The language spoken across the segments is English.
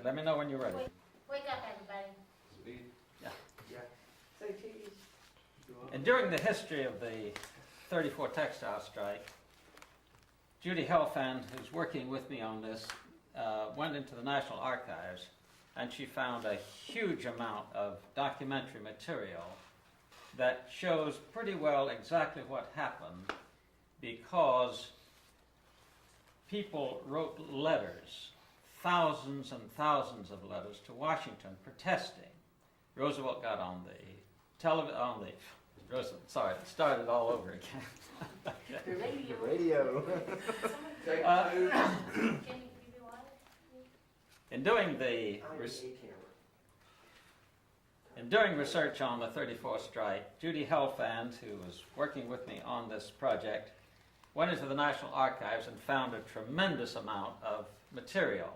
Let me know when you're ready. Wake up, everybody. Yeah. Say cheese. And during the history of the 34 textile strike, Judy Helfand, who's working with me on this, went into the National Archives, and she found a huge amount of documentary material that shows pretty well exactly what happened, because people wrote letters, thousands and thousands of letters to Washington protesting. Roosevelt got on the television, sorry, it started all over again. The radio. Can you be quiet? In doing research on the 34 strike, Judy Helfand, who was working with me on this project, went into the National Archives and found a tremendous amount of material,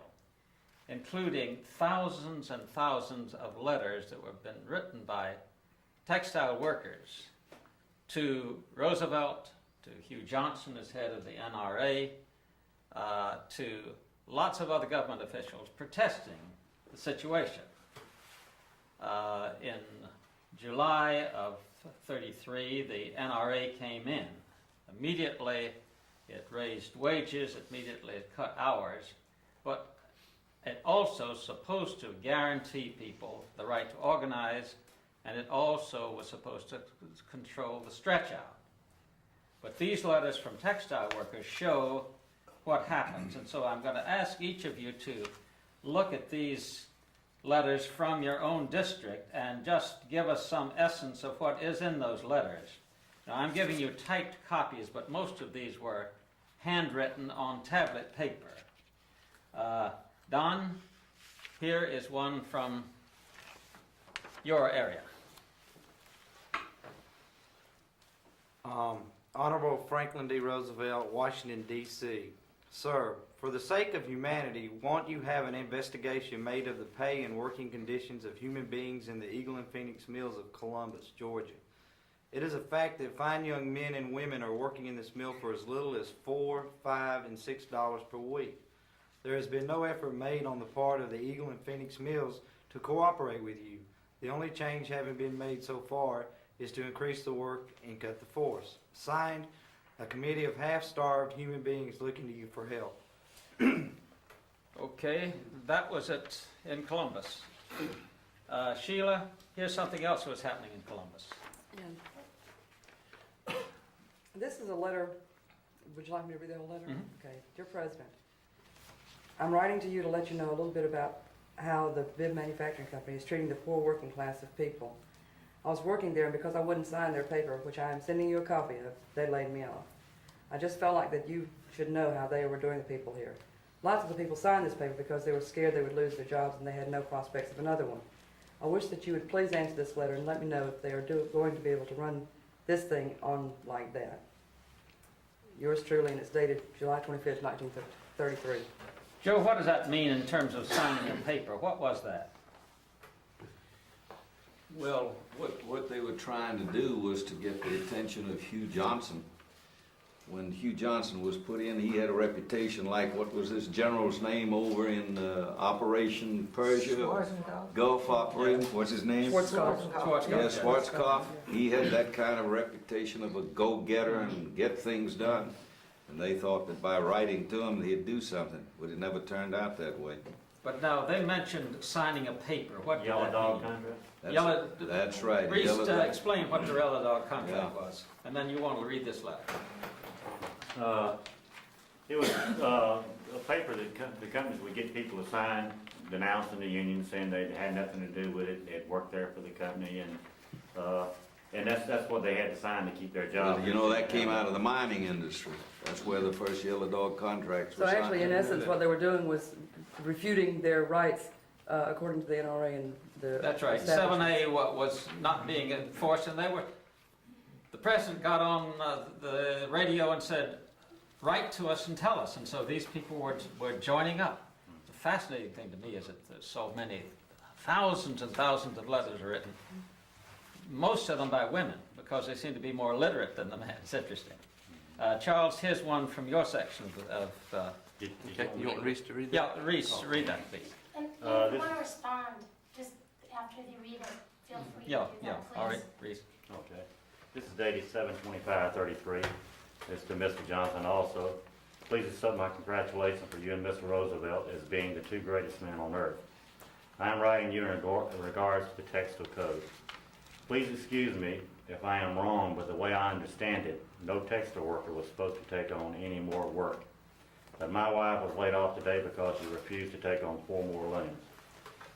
including thousands and thousands of letters that have been written by textile workers to Roosevelt, to Hugh Johnson as head of the NRA, to lots of other government officials protesting the situation. In July of '33, the NRA came in. Immediately, it raised wages, immediately it cut hours, but it also supposed to guarantee people the right to organize, and it also was supposed to control the stretch out. But these letters from textile workers show what happens, and so I'm going to ask each of you to look at these letters from your own district and just give us some essence of what is in those letters. Now, I'm giving you typed copies, but most of these were handwritten on tablet paper. Don, here is one from your area. Honorable Franklin D. Roosevelt, Washington, D.C. Sir, for the sake of humanity, won't you have an investigation made of the pay and working conditions of human beings in the Eagle and Phoenix mills of Columbus, Georgia? It is a fact that fine young men and women are working in this mill for as little as $4, $5, and $6 per week. There has been no effort made on the part of the Eagle and Phoenix mills to cooperate with you. The only change having been made so far is to increase the work and cut the force. Signed, a committee of half-starved human beings looking to you for help. Okay, that was it in Columbus. Sheila, here's something else that was happening in Columbus. And this is a letter. Would you like me to read the whole letter? Mm-hmm. Okay. Dear President, I'm writing to you to let you know a little bit about how the bib manufacturing company is treating the poor working class of people. I was working there, and because I wouldn't sign their paper, which I am sending you a copy of, they laid me off. I just felt like that you should know how they were doing the people here. Lots of the people signed this paper because they were scared they would lose their jobs and they had no prospects of another one. I wish that you would please answer this letter and let me know if they are going to be able to run this thing on like that. Yours truly, and it's dated July 25th, 1933. Joe, what does that mean in terms of signing a paper? What was that? Well, what they were trying to do was to get the attention of Hugh Johnson. When Hugh Johnson was put in, he had a reputation like, what was this general's name over in Operation Persia? Gulf Operation, what's his name? Schwarzkopf. Yeah, Schwarzkopf. He had that kind of reputation of a go-getter and get things done. And they thought that by writing to him, he'd do something, but it never turned out that way. But now, they mentioned signing a paper. What did Yellow that dog mean? contract? That's right. Reese, Yellow dog. explain what the Yellow Dog contract Yeah. was. And then you want to read this letter. It was a paper that the companies would get people to sign denouncing the union, saying they had nothing to do with it. They'd worked there for the company, and that's what they had to sign to keep their job. Well, you know, that came out of the mining industry. That's where the first Yellow Dog contracts were So signed. actually, in essence, what they were doing was refuting their rights according to the NRA and the That's right. 7A was not being enforced, and the president got on the radio and said, write to us and tell us. And so these people were joining up. The fascinating thing to me is that there's so many, thousands and thousands of letters are written, most of them by women, because they seem to be more literate than the men. It's interesting. Charles, here's one from your section of Okay, you want Reese to read that? yeah, Reese, read that, please. And If you This- want to respond, just after you read it, feel free to do Yeah, that, yeah, please. all right, Reese. Okay. This is dated 7/25/33. It's to Mr. Johnson also. Please accept my congratulations for you and Mr. Roosevelt as being the two greatest men on earth. I am writing you in regards to the textile code. Please excuse me if I am wrong, but the way I understand it, no textile worker was supposed to take on any more work. But my wife was laid off today because she refused to take on 4 more looms.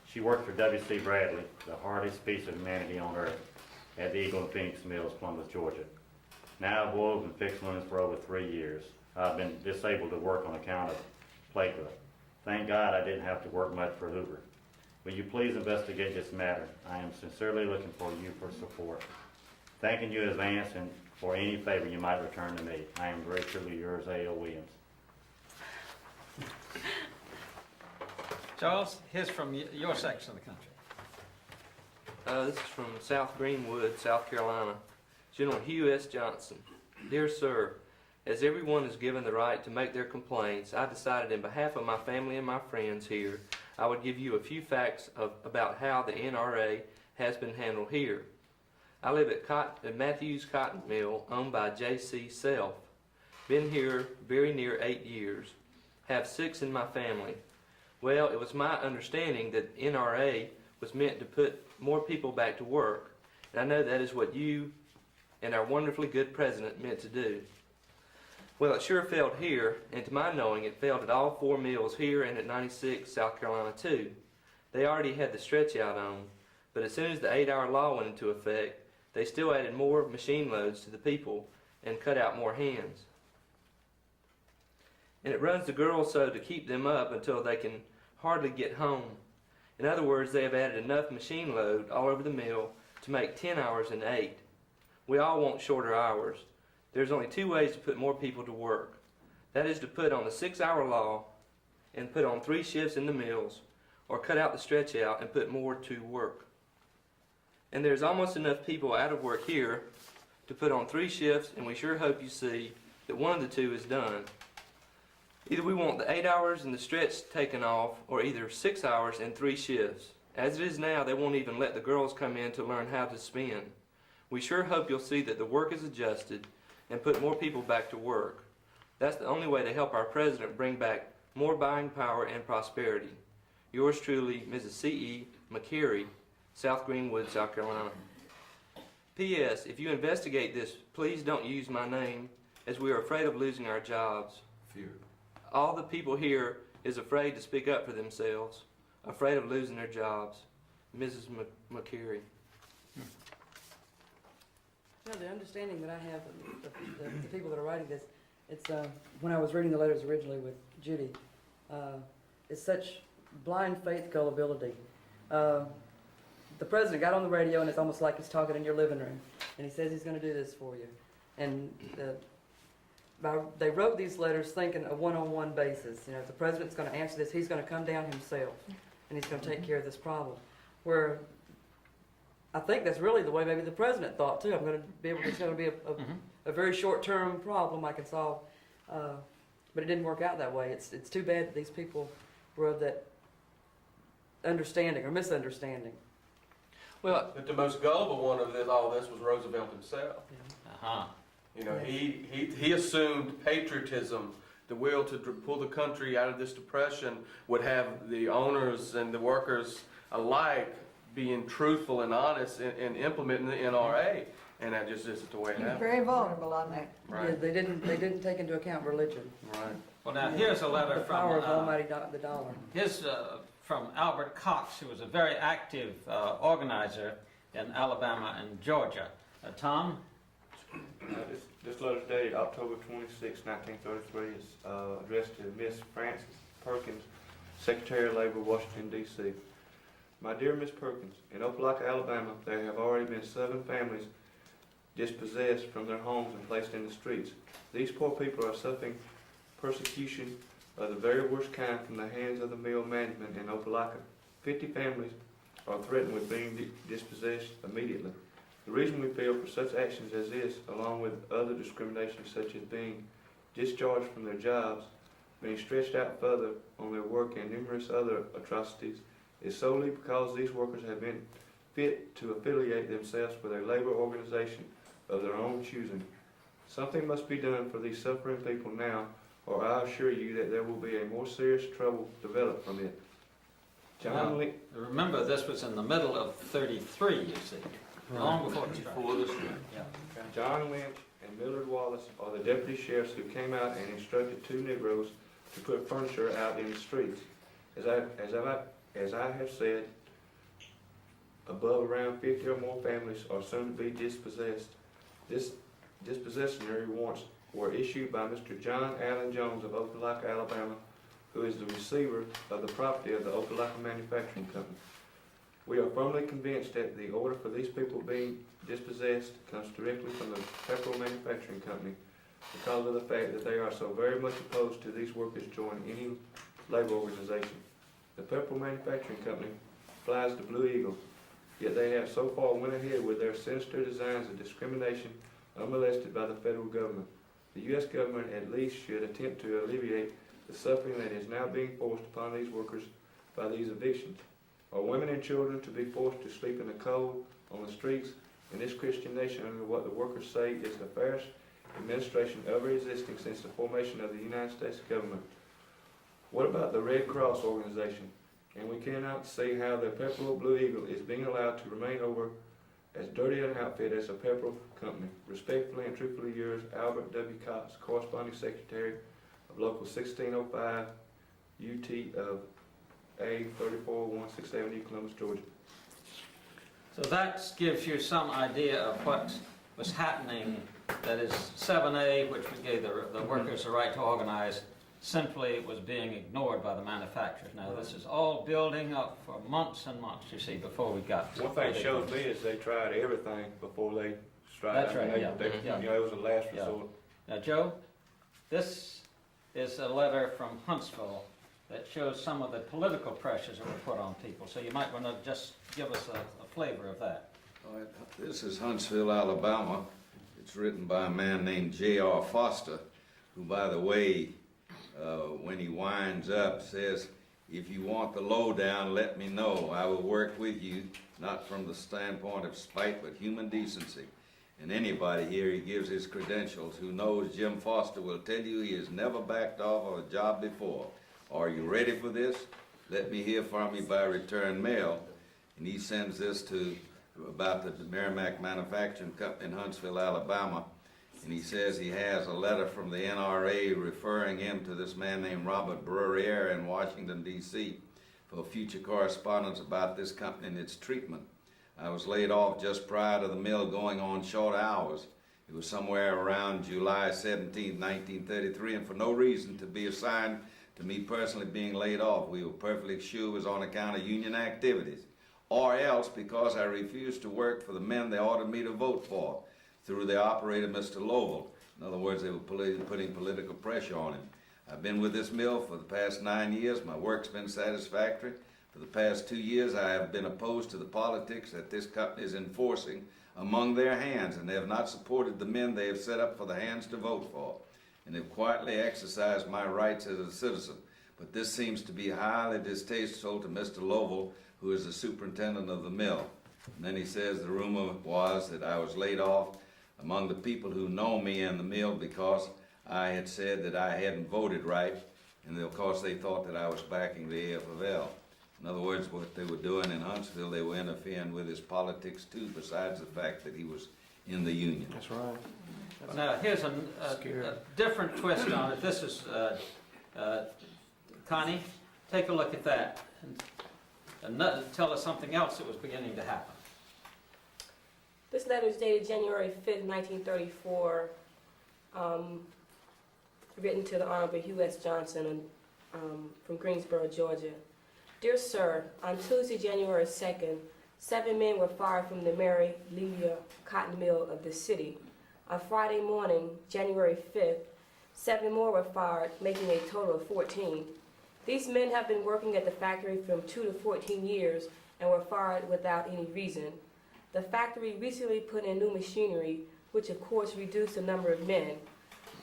She worked for W.C. Bradley, the hardest piece of humanity on earth, at the Eagle and Phoenix Mills, Columbus, Georgia. Now I've woven and fixed looms for over 3 years. I've been disabled to work on account of plate rot. Thank God I didn't have to work much for Hoover. Will you please investigate this matter? I am sincerely looking for you for support. Thanking you in advance and for any favor you might return to me. I am very truly yours, A.L. Williams. Charles, here's from your section of the country. This is from South Greenwood, South Carolina. General Hugh S. Johnson. Dear Sir, as everyone is given the right to make their complaints, I decided in behalf of my family and my friends here, I would give you a few facts about how the NRA has been handled here. I live at Matthews Cotton Mill, owned by J.C. Self. Been here very near 8 years. Have 6 in my family. Well, it was my understanding that NRA was meant to put more people back to work, and I know that is what you and our wonderfully good president meant to do. Well, it sure failed here, and to my knowing, it failed at all 4 mills here and at 96, South Carolina too. They already had the stretch out on, but as soon as the 8-hour law went into effect, they still added more machine loads to the people and cut out more hands. And it runs the girls so to keep them up until they can hardly get home. In other words, they have added enough machine load all over the mill to make 10 hours and 8. We all want shorter hours. There's only 2 ways to put more people to work. That is to put on the 6-hour law and put on 3 shifts in the mills, or cut out the stretch out and put more to work. And there's almost enough people out of work here to put on 3 shifts, and we sure hope you see that one of the 2 is done. Either we want the 8 hours and the stretch taken off, or either 6 hours and 3 shifts. As it is now, they won't even let the girls come in to learn how to spin. We sure hope you'll see that the work is adjusted and put more people back to work. That's the only way to help our president bring back more buying power and prosperity. Yours truly, Mrs. C.E. McCary, South Greenwood, South Carolina. P.S. If you investigate this, please don't use my name, as we are afraid of losing our jobs. Fear. All the people here is afraid to speak up for themselves, afraid of losing their jobs. Mrs. McCary. You know, the understanding that I have of the people that are writing this, it's when I was reading the letters originally with Judy, it's such blind faith gullibility. The president got on the radio, and it's almost like he's talking in your living room, and he says he's going to do this for you. And they wrote these letters thinking a one-on-one basis. You know, if the president's going to answer this, he's going to come down himself, and he's going to take care of this problem. Where I think that's really the way maybe the president thought too. I'm going to be able. It's going to be a very short-term problem I can solve, but it didn't work out that way. It's too bad that these people were of that understanding or misunderstanding. Well, But the most gullible one of all this was Roosevelt himself. Uh-huh. You know, he assumed patriotism, the will to pull the country out of this depression, would have the owners and the workers alike being truthful and honest and implementing the NRA, and that just isn't the way it happened. Very vulnerable on that. Right. Yeah, they didn't take into account religion, Right. Well, now here's a letter the power of from Almighty the dollar. from Albert Cox, who was a very active organizer in Alabama and Georgia. Tom? This letter is dated October 26, 1933. It's addressed to Miss Frances Perkins, Secretary of Labor, Washington, D.C. My dear Miss Perkins, in Opelika, Alabama, there have already been 7 families dispossessed from their homes and placed in the streets. These poor people are suffering persecution of the very worst kind from the hands of the mill management in Opelika. 50 families are threatened with being dispossessed immediately. The reason we feel for such actions as this, along with other discrimination such as being discharged from their jobs, being stretched out further on their work, and numerous other atrocities, is solely because these workers have been fit to affiliate themselves with a labor organization of their own choosing. Something must be done for these suffering people now, or I assure you that there will be a more serious trouble develop from it. John Lynch. Remember, this was in the middle of 33, you see, long before the strike. Before the strike. Yeah. John Lynch and Millard Wallace are the deputy sheriffs who came out and instructed two Negroes to put furniture out in the streets. As I have said, above around 50 or more families are soon to be dispossessed. This dispossessionary warrants were issued by Mr. John Allen Jones of Opelika, Alabama, who is the receiver of the property of the Opelika Manufacturing Company. We are firmly convinced that the order for these people being dispossessed comes directly from the Pepperell Manufacturing Company because of the fact that they are so very much opposed to these workers joining any labor organization. The Pepperell Manufacturing Company flies the Blue Eagle, yet they have so far went ahead with their sinister designs of discrimination unmolested by the federal government. The U.S. government at least should attempt to alleviate the suffering that is now being forced upon these workers by these evictions. Are women and children to be forced to sleep in the cold on the streets in this Christian nation under what the workers say is the fairest administration ever existing since the formation of the United States government? What about the Red Cross organization? And we cannot see how the Pepperell Blue Eagle is being allowed to remain over as dirty an outfit as the Pepperell Company. Respectfully and truthfully yours, Albert W. Cox, Corresponding Secretary of Local 1605, UT of A 3416 Avenue, Columbus, Georgia. So that gives you some idea of what was happening. That is, 7A, which we gave the workers the right to organize, simply was being ignored by the manufacturers. Now, this is all building up for months and months, you see, before we got to One thing that shows me is they tried everything before they strike. That's right, yeah. You know, it was a last Yeah. resort. Now, Joe, this is a letter from Huntsville that shows some of the political pressures that were put on people. So you might want to just give us a flavor of that. All right, this is Huntsville, Alabama. It's written by a man named J.R. Foster, who, by the way, when he winds up, says, "If you want the lowdown, let me know. I will work with you, not from the standpoint of spite, but human decency." And anybody here, he gives his credentials, who knows Jim Foster will tell you he has never backed off of a job before. Are you ready for this? Let me hear from you by return mail. And he sends this to about the Merrimack Manufacturing Company in Huntsville, Alabama. And he says he has a letter from the NRA referring him to this man named Robert Brurier in Washington, D.C. for future correspondence about this company and its treatment. I was laid off just prior to the mill going on short hours. It was somewhere around July 17, 1933, and for no reason to be assigned to me personally being laid off. We were perfectly sure it was on account of union activities, or else because I refused to work for the men they ordered me to vote for through their operator, Mr. Lovell. In other words, they were putting political pressure on him. I've been with this mill for the past 9 years. My work's been satisfactory. For the past 2 years, I have been opposed to the politics that this company is enforcing among their hands, and they have not supported the men they have set up for the hands to vote for, and have quietly exercised my rights as a citizen. But this seems to be highly distasteful to Mr. Lovell, who is the superintendent of the mill. And then he says the rumor was that I was laid off among the people who know me in the mill because I had said that I hadn't voted right, and of course they thought that I was backing the AFL. In other words, what they were doing in Huntsville, they were interfering with his politics too, besides the fact that he was in the union. That's right. Now, here's a different twist on it. This is, Connie, take a look at that and tell us something else that was beginning to happen. This letter is dated January 5th, 1934, written to the Honorable Hugh S. Johnson from Greensboro, Georgia. Dear Sir, on Tuesday, January 2nd, 7 men were fired from the Mary Lelia cotton mill of the city. On Friday morning, January 5th, 7 more were fired, making a total of 14. These men have been working at the factory from 2 to 14 years and were fired without any reason. The factory recently put in new machinery, which of course reduced the number of men.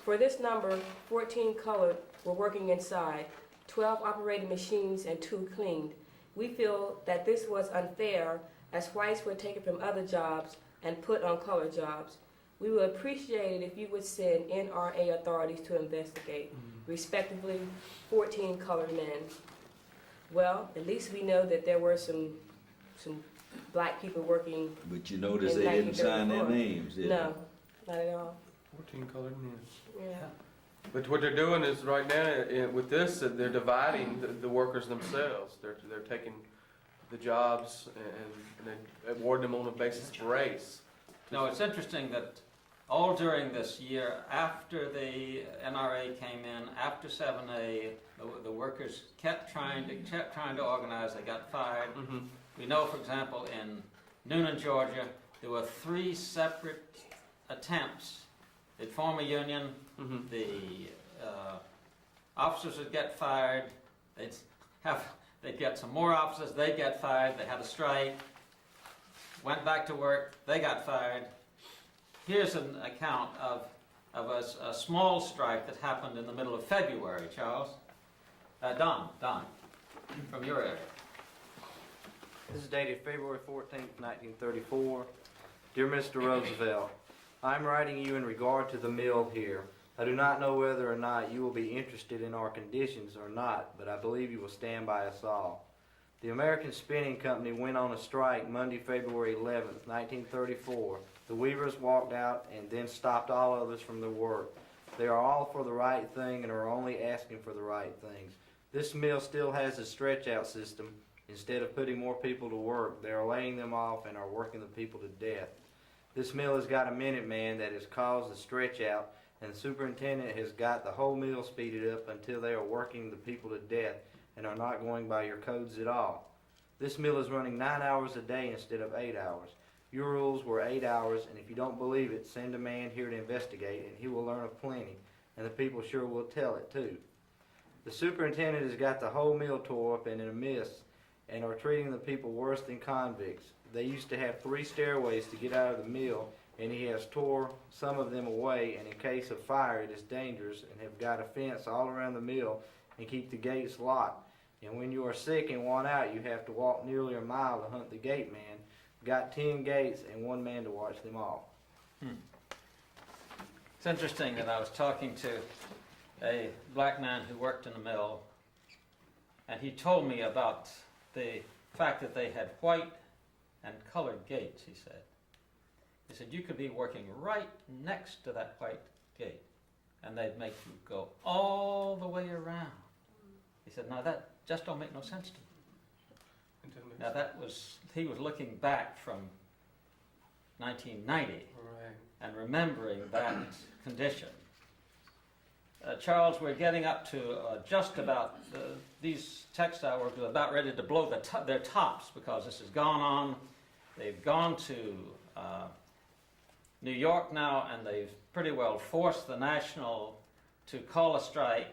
For this number, 14 colored were working inside, 12 operated machines and 2 cleaned. We feel that this was unfair as whites were taken from other jobs and put on colored jobs. We would appreciate it if you would send NRA authorities to investigate, respectively 14 colored men. Well, at least we know that there were some black people working. But you notice In they didn't sign their 1934. names, did No, not at all. 14 colored men. Yeah. But what they're doing is right now with this, they're dividing the workers themselves. They're taking the jobs and they award them on the basis of race. No, it's interesting that all during this year, after the NRA came in, after 7A, the workers kept trying to organize. They got fired. We know, for example, in Noonan, Georgia, there were 3 separate attempts. They'd form a union. The officers would get fired. They'd get some more officers. They'd get fired. They had a strike. Went back to work. They got fired. Here's an account of a small strike that happened in the middle of February, Charles. Don, from your area. This is dated February 14th, 1934. Dear Mr. Roosevelt, I'm writing you in regard to the mill here. I do not know whether or not you will be interested in our conditions or not, but I believe you will stand by us all. The American Spinning Company went on a strike Monday, February 11th, 1934. The weavers walked out and then stopped all others from their work. They are all for the right thing and are only asking for the right things. This mill still has a stretch-out system. Instead of putting more people to work, they are laying them off and are working the people to death. This mill has got a Minuteman that has caused the stretch-out, and the superintendent has got the whole mill speeded up until they are working the people to death and are not going by your codes at all. This mill is running 9 hours a day instead of 8 hours. Your rules were 8 hours, and if you don't believe it, send a man here to investigate, and he will learn of plenty, and the people sure will tell it too. The superintendent has got the whole mill tore up and in a mess, and are treating the people worse than convicts. They used to have 3 stairways to get out of the mill, and he has tore some of them away, and in case of fire it is dangerous, and have got a fence all around the mill and keep the gates locked. And when you are sick and want out, you have to walk nearly a mile to hunt the gate man. Got 10 gates and 1 man to watch them all. It's interesting that I was talking to a black man who worked in a mill, and he told me about the fact that they had white and colored gates, he said. He said, you could be working right next to that white gate, and they'd make you go all the way around. He said, now that just don't make no sense to me. Now he was looking back from 1990 and remembering that condition. Charles, we're getting up to just about, these textile workers are about ready to blow their tops because this has gone on. They've gone to New York now, and they've pretty well forced the National to call a strike.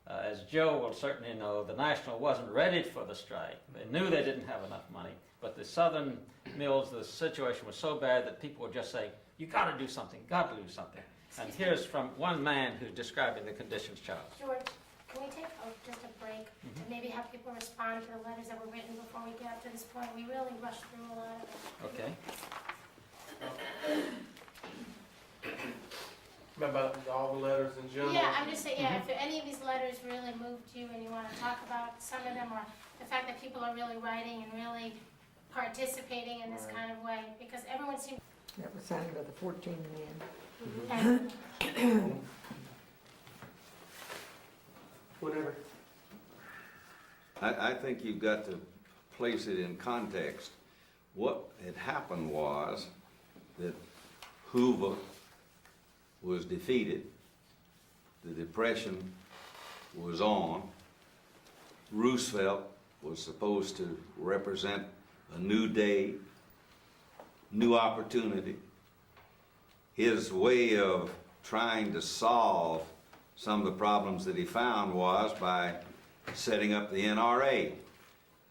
As Joe will certainly know, the National wasn't ready for the strike. They knew they didn't have enough money, but the southern mills, the situation was so bad that people were just saying, you got to do something, got to do something. And here's from one man who's describing the conditions, Charles. George, can we take just a break and maybe have people respond to the letters that were written before we get up to this point? We really rushed through a lot of them. Okay. About all the letters in general? Yeah, I'm just saying, if any of these letters really moved you and you want to talk about some of them, or the fact that people are really writing and really participating in this kind of way, because everyone seems... That was signed by the 14 men. And Whatever. I think you've got to place it in context. What had happened was that Hoover was defeated, the Depression was on, Roosevelt was supposed to represent a new day, new opportunity. His way of trying to solve some of the problems that he found was by setting up the NRA.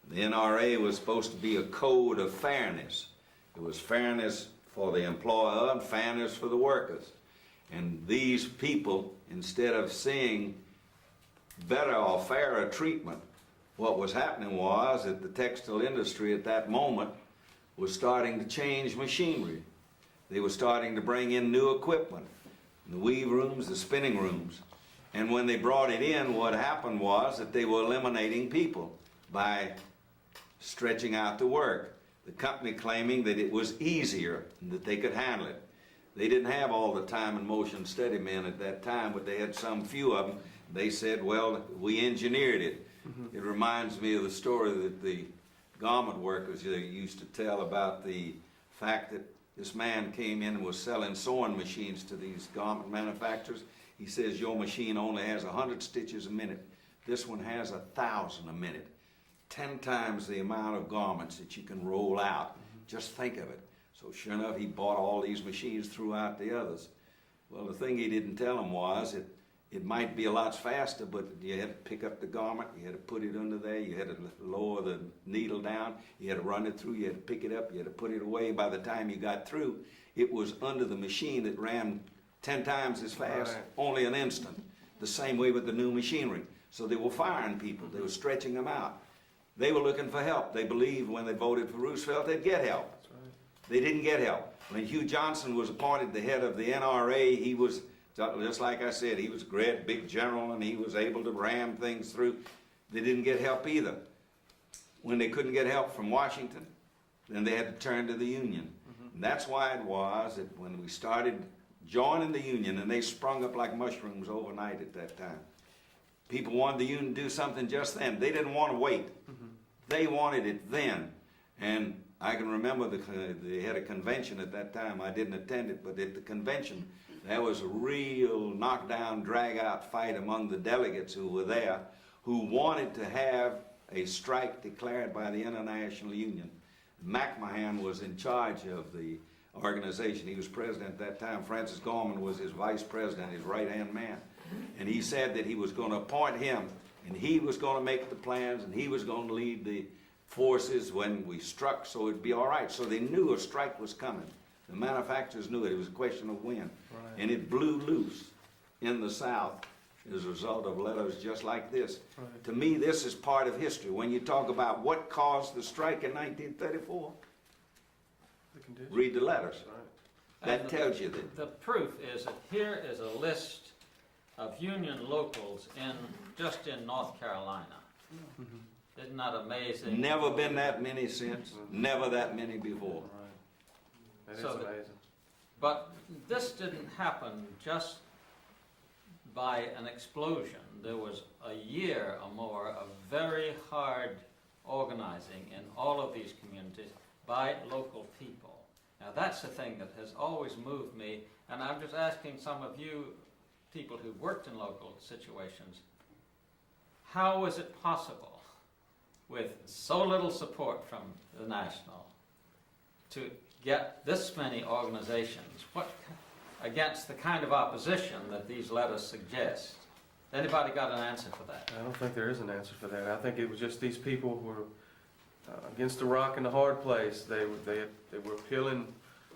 The NRA was supposed to be a code of fairness. It was fairness for the employer and fairness for the workers. And these people, instead of seeing better or fairer treatment what was happening was that the textile industry at that moment was starting to change machinery. They were starting to bring in new equipment, the weave rooms, the spinning rooms. And when they brought it in, what happened was that they were eliminating people by stretching out the work. The company claiming that it was easier and that they could handle it. They didn't have all the time and motion steady men at that time, but they had some few of them. They said, well, we engineered it. It reminds me of the story that the garment workers used to tell about the fact that this man came in and was selling sewing machines to these garment manufacturers. He says, your machine only has 100 stitches a minute. This one has 1,000 a minute. 10 times the amount of garments that you can roll out. Just think of it. So sure enough, he bought all these machines, threw out the others. Well, the thing he didn't tell him was it might be a lot faster, but you had to pick up the garment, you had to put it under there, you had to lower the needle down, you had to run it through, you had to pick it up, you had to put it away. By the time you got through, it was under the machine that ran 10 times as fast, only an instant. The same way with the new machinery. So they were firing people, they were stretching them out. They were looking for help. They believed when they voted for Roosevelt they'd get help. They didn't get help. When Hugh Johnson was appointed the head of the NRA, he was, just like I said, he was a great big general and he was able to ram things through. They didn't get help either. When they couldn't get help from Washington, then they had to turn to the Union. And that's why it was that when we started joining the Union, and they sprung up like mushrooms overnight at that time, people wanted the Union to do something just then. They didn't want to wait. They wanted it then. And I can remember they had a convention at that time. I didn't attend it, but at the convention, there was a real knockdown, drag-out fight among the delegates who were there, who wanted to have a strike declared by the International Union. McMahon was in charge of the organization. He was president at that time. Francis Gorman was his vice president, his right-hand man. And he said that he was going to appoint him, and he was going to make the plans, and he was going to lead the forces when we struck, so it'd be all right. So they knew a strike was coming. The manufacturers knew it. It was a question of when. And it blew loose in the South as a result of letters just like this. To me, this is part of history. When you talk about what caused the strike in 1934, read the letters. That tells you that. The proof is that here is a list of union locals just in North Carolina. Isn't that amazing? Never been that many since. Never that many before. That is So amazing. But this didn't happen just by an explosion. There was a year or more of very hard organizing in all of these communities by local people. Now that's the thing that has always moved me, and I'm just asking some of you people who worked in local situations, how was it possible with so little support from the national to get this many organizations against the kind of opposition that these letters suggest? Anybody got an answer for that? I don't think there is an answer for that. I think it was just these people who were against the rock and the hard place. They were appealing.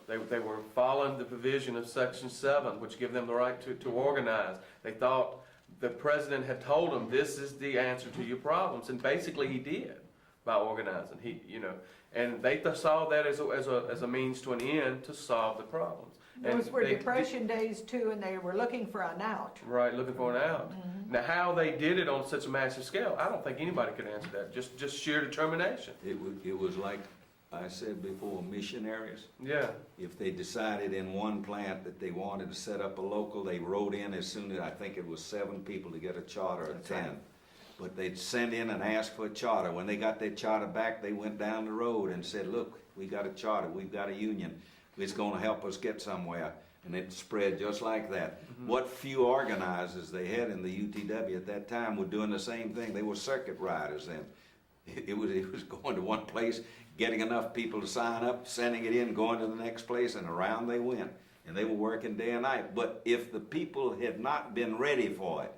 They were following the provision of Section 7, which gave them the right to organize. They thought the president had told them this is the answer to your problems, and basically he did by organizing. And they saw that as a means to an end to solve the problems. Those were Depression days too, and they were looking for an out. Right, looking for an out. Now, how they did it on such a massive scale, I don't think anybody could answer that. Just sheer determination. It was like I said before, missionaries. Yeah. If they decided in one plant that they wanted to set up a local, they wrote in as soon as, I think it was 7 people to get a charter of 10. Right. But they'd send in and ask for a charter. When they got their charter back, they went down the road and said, look, we got a charter, we've got a union. It's going to help us get somewhere. And it spread just like that. What few organizers they had in the UTW at that time were doing the same thing. They were circuit riders then. It was going to one place, getting enough people to sign up, sending it in, going to the next place, and around they went. And they were working day and night. But if the people had not been ready for it,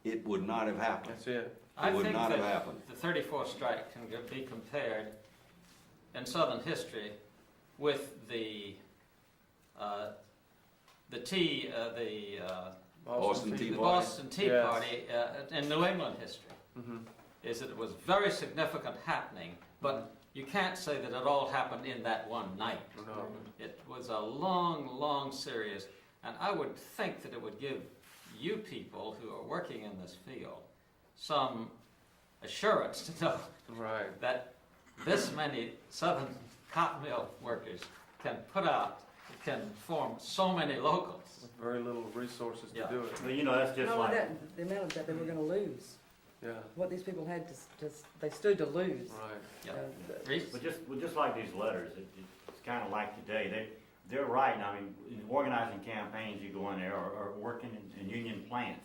it would not have happened. That's it. I think that the 34 strike can be compared in Southern history with the Boston Tea Party, Boston Tea Party in New England history. is that it was very significant happening, but you can't say that it all happened in that one night. No. It was a long, long series, and I would think that it would give you people who are working in this field some assurance to know Right. that this many southern cotton mill workers can put out, can form so many locals. With very little resources to Yeah. do it. Well, you know, that's just Not only like, that, the amount that they were gonna lose, Yeah. what these people had they stood to lose. Right. Yeah. Uh, Reese? well, just like these letters, it's kind of like today, they're writing, I mean, in organizing campaigns, you go in there, or working in union plants.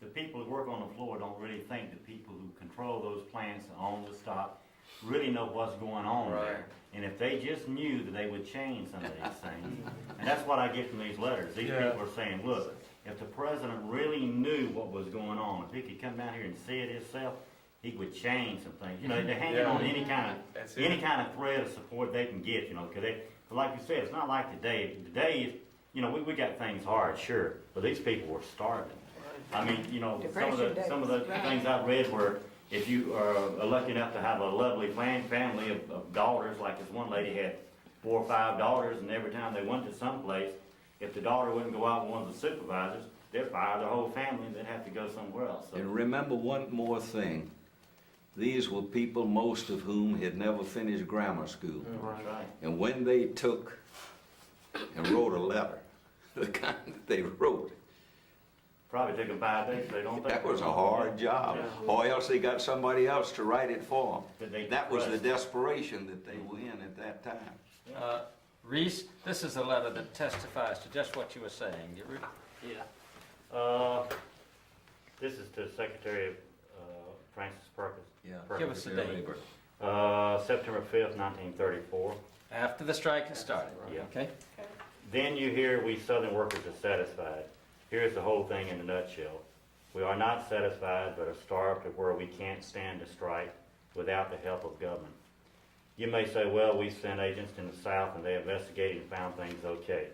The people who work on the floor don't really think the people who control those plants, own the stock, really know what's going on Right. there. And if they just knew that they would change some of these things. And that's what I get from these letters. These Yeah. people are saying, look, if the president really knew what was going on, if he could come down here and see it himself, he would change some things. You know, they're hanging Yeah. on any kind That's of it. thread of support they can get, you know, because like you said, it's not like today. Today, you know, we got things hard, sure, but these people were starving. I mean, you know, some of the things I've read were, if you are lucky enough to have a lovely family of daughters, like this one lady had 4 or 5 daughters, and every time they went to someplace, if the daughter wouldn't go out with one of the supervisors, they'd fire the whole family, and they'd have to go somewhere else. So, And remember one more thing. These were people, most of whom had never finished grammar school. that's right. And when they took and wrote a letter, the kind that they wrote, Probably took them 5 days, they don't think. that was a hard job. Or else they got somebody else to write it for That they them. That was the pressed. desperation that they were in at that time. Reese, this is a letter that testifies to just what you were saying. You re- This is to Secretary Francis Perkins. Yeah. Give us the date. September 5th, 1934. After the strike has started, Yeah. okay? Then you hear we Southern workers are satisfied. Here's the whole thing in a nutshell. We are not satisfied, but are starved to where we can't stand to strike without the help of government. You may say, well, we sent agents in the South and they investigated and found things okay.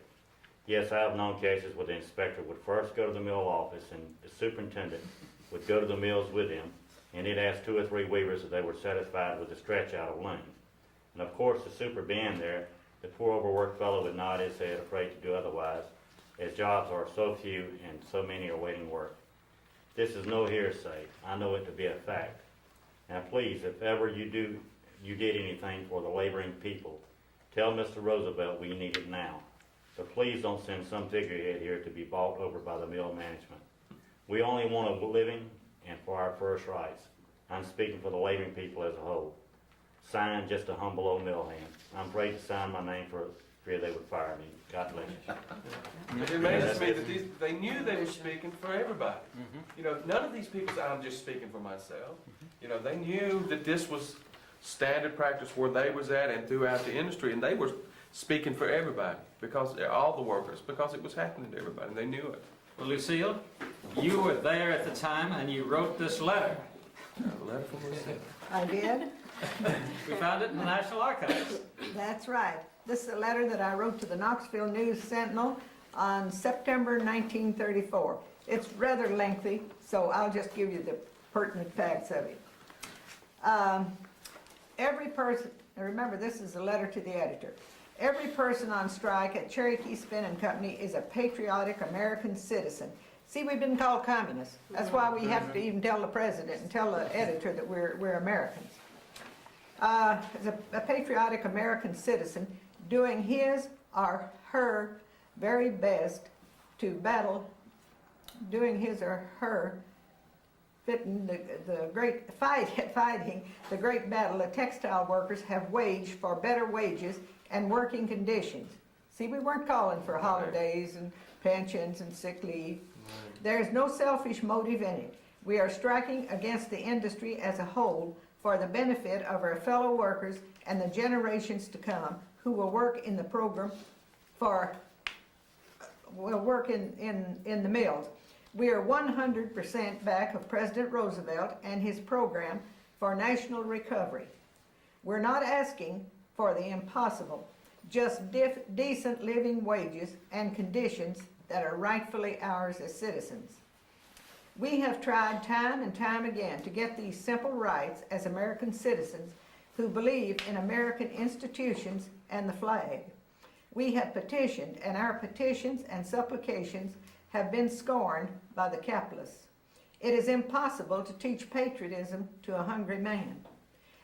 Yes, I have known cases where the inspector would first go to the mill office and the superintendent would go to the mills with him, and he'd ask 2 or 3 weavers if they were satisfied with the stretch out of loom. And of course, the super being there, the poor overworked fellow would nod his head, afraid to do otherwise, as jobs are so few and so many are waiting work. This is no hearsay. I know it to be a fact. Now please, if ever you did anything for the laboring people, tell Mr. Roosevelt we need it now. But please don't send some figurehead here to be bought over by the mill management. We only want a living and for our first rights. I'm speaking for the laboring people as a whole. Signed, just a humble old mill hand. I'm afraid to sign my name for fear they would fire me. God bless you. It amazes me that they knew they were speaking for everybody. You know, none of these people said, I'm just speaking for myself. You know, they knew that this was standard practice where they was at and throughout the industry, and they were speaking for everybody, because they're all the workers, because it was happening to everybody, and they knew it. Well, Lucille, you were there at the time and you wrote this letter. A letter from Lucille. I did. We found it in the National Archives. That's right. This is a letter that I wrote to the Knoxville News Sentinel on September 1934. It's rather lengthy, so I'll just give you the pertinent facts of it. Every person, and remember this is a letter to the editor, every person on strike at Cherokee Spinning Company is a patriotic American citizen. See, we've been called communists. That's why we have to even tell the president and tell the editor that we're Americans. As a patriotic American citizen, doing his or her very best to battle, doing his or her fighting the great battle the textile workers have waged for better wages and working conditions. See, we weren't calling for holidays and pensions and sick leave. There is no selfish motive in it. We are striking against the industry as a whole for the benefit of our fellow workers and the generations to come who will work in the program will work in the mills. We are 100% back of President Roosevelt and his program for national recovery. We're not asking for the impossible, just decent living wages and conditions that are rightfully ours as citizens. We have tried time and time again to get these simple rights as American citizens who believe in American institutions and the flag. We have petitioned, and our petitions and supplications have been scorned by the capitalists. It is impossible to teach patriotism to a hungry man,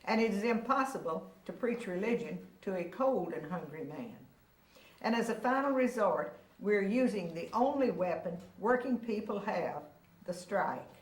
and it is impossible to preach religion to a cold and hungry man. And as a final resort, we're using the only weapon working people have, the strike.